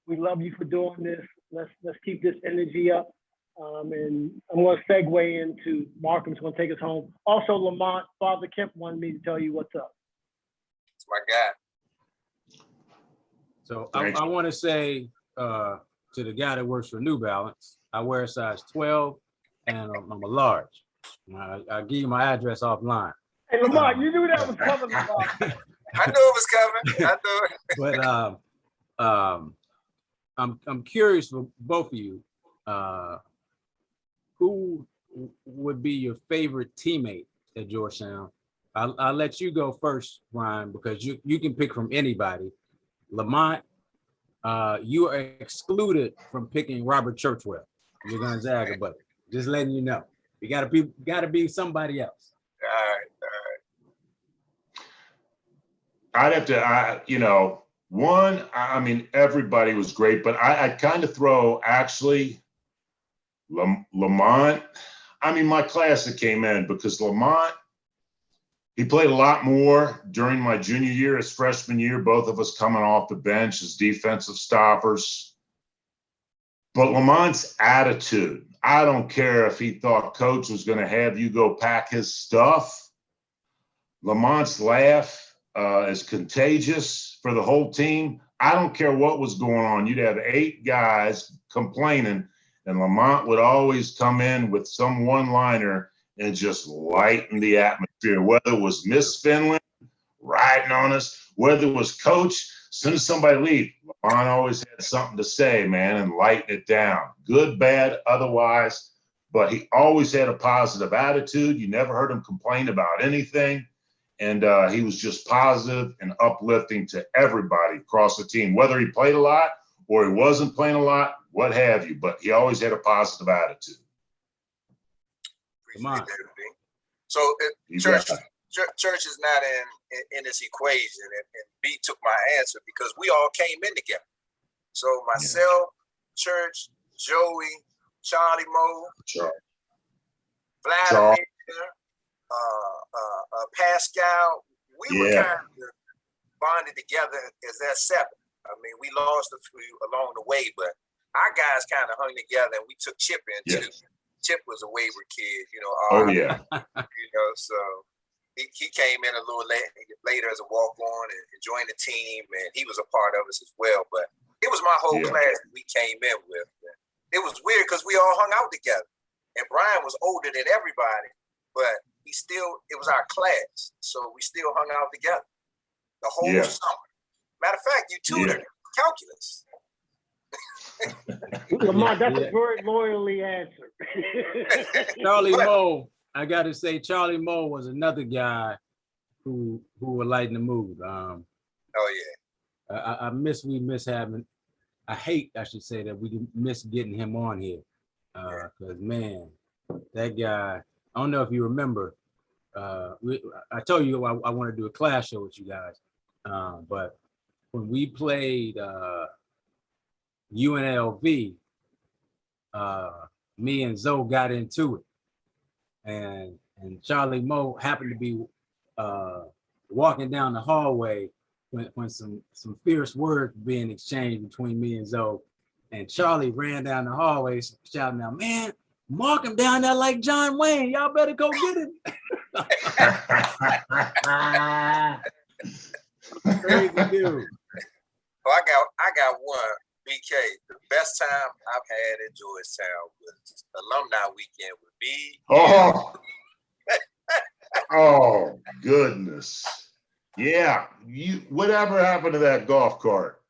A: We love you for doing this. Let's keep this energy up. And I'm going to segue into Markham's going to take us home. Also, Lamont, Father Kemp wanted me to tell you what's up.
C: It's my guy.
B: So I want to say to the guy that works for New Balance, I wear a size 12 and I'm a large. I'll give you my address offline.
A: Hey, Lamont, you knew that was coming, Lamont.
C: I knew it was coming. I knew it.
B: But I'm curious for both of you. Who would be your favorite teammate at Georgetown? I'll let you go first, Brian, because you can pick from anybody. Lamont, you are excluded from picking Robert Churchwell. You're Gonzaga, but just letting you know, you gotta be somebody else.
C: All right.
D: I'd have to, I mean, everybody was great, but I'd kind of throw actually Lamont. I mean, my class that came in, because Lamont, he played a lot more during my junior year, his freshman year, both of us coming off the bench as defensive stoppers. But Lamont's attitude, I don't care if he thought coach was going to have you go pack his stuff. Lamont's laugh is contagious for the whole team. I don't care what was going on. You'd have 8 guys complaining, and Lamont would always come in with some one-liner and just lighten the atmosphere, whether it was Miss Finland riding on us, whether it was coach. As soon as somebody leaves, Lamont always had something to say, man, and lighten it down. Good, bad, otherwise. but he always had a positive attitude. You never heard him complain about anything. And he was just positive and uplifting to everybody across the team, whether he played a lot or he wasn't playing a lot, what have you. But he always had a positive attitude.
C: Appreciate that, B. So church is not in this equation, and B took my answer because we all came in together. So myself, Church, Joey, Charlie Moe, Vladimir, Pascal, we were kind of bonded together as that seven. I mean, we lost a few along the way, but our guys kind of hung together, and we took Chip in too. Chip was a wayward kid, you know. You know, so he came in a little later as a walk-on and joined the team, and he was a part of us as well. But it was my whole class that we came in with. It was weird because we all hung out together, and Brian was older than everybody, but it was our class, so we still hung out together the whole summer. Matter of fact, you tutored calculus.
A: Lamont, that's a very loyally answered.
B: Charlie Moe, I got to say, Charlie Moe was another guy who would lighten the mood.
C: Oh yeah.
B: We miss having. I hate, I should say, that we miss getting him on here, because man, that guy. I don't know if you remember. I told you I want to do a class show with you guys, but when we played UNLV, me and Zoe got into it, and Charlie Moe happened to be walking down the hallway when some fierce words were being exchanged between me and Zoe, and Charlie ran down the hallway shouting out, "Man, mark him down there like John Wayne. Y'all better go get him." Crazy dude.
C: Well, I got one. BK, the best time I've had at Georgetown was alumni weekend with me.
D: Oh goodness. Yeah. Whatever happened to that golf cart?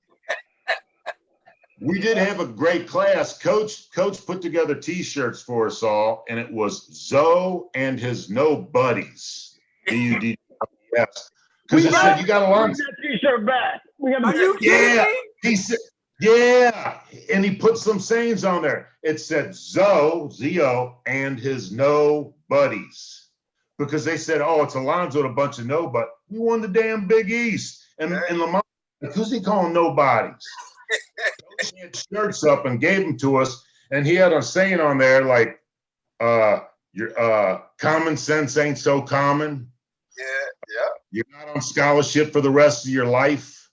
D: We did have a great class. Coach put together T-shirts for us all, and it was Zoe and his no buddies. B-U-D-S. Because it said you got to learn
A: that T-shirt back.
B: Are you kidding me?
D: He said, yeah, and he put some sayings on there. It said Zoe, Z-O, and his no buddies. Because they said, oh, it's Alonzo and a bunch of no, but we won the damn Big East. And Lamont, who's he calling nobodies? He had shirts up and gave them to us, and he had a saying on there like, your common sense ain't so common.
C: Yeah.
D: You're not on scholarship for the rest of your life.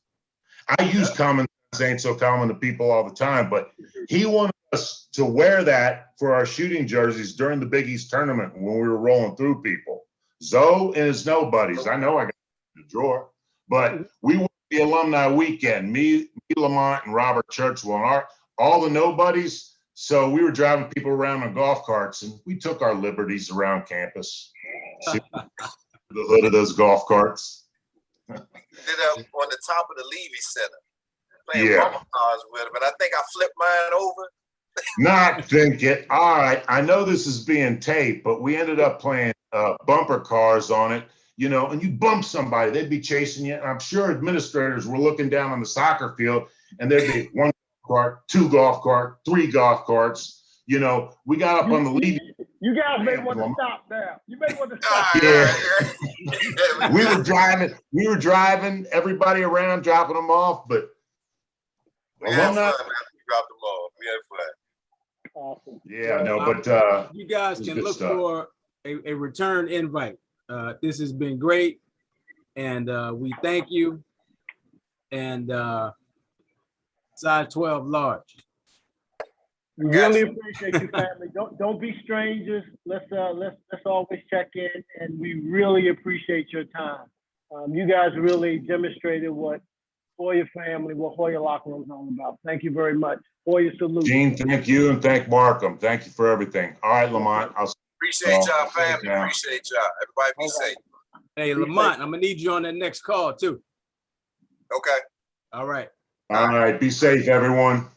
D: I use common sense ain't so common to people all the time, but he wanted us to wear that for our shooting jerseys during the Big East tournament when we were rolling through people. Zoe and his nobodies. I know I got the drawer, but we went the alumni weekend, me, Lamont, and Robert Churchwell, and all the nobodies. So we were driving people around on golf carts, and we took our liberties around campus. The hood of those golf carts.
C: Ended up on the top of the Levy Center playing bumper cars with him, and I think I flipped mine over.
D: Not thinking. All right, I know this is being taped, but we ended up playing bumper cars on it. You know, and you bump somebody, they'd be chasing you. And I'm sure administrators were looking down on the soccer field, and there'd be one golf cart, two golf cart, three golf carts. You know, we got up on the lead.
A: You guys may want to stop now. You may want to stop.
D: Yeah. we were driving everybody around, dropping them off, but
C: we had fun after we dropped them off. We had fun.
A: Awesome.
D: Yeah, no, but
B: you guys can look for a return invite. This has been great, and we thank you. And size 12 large.
A: We really appreciate you, family. Don't be strangers. Let's always check in, and we really appreciate your time. You guys really demonstrated what Hoya family, what Hoya locker room is all about. Thank you very much. Hoya salute.
D: Gene, thank you, and thank Markham. Thank you for everything. All right, Lamont.
C: Appreciate y'all, family. Appreciate y'all. Everybody be safe.
B: Hey, Lamont, I'm gonna need you on that next call too.
C: Okay.
B: All right.
D: All right. Be safe, everyone.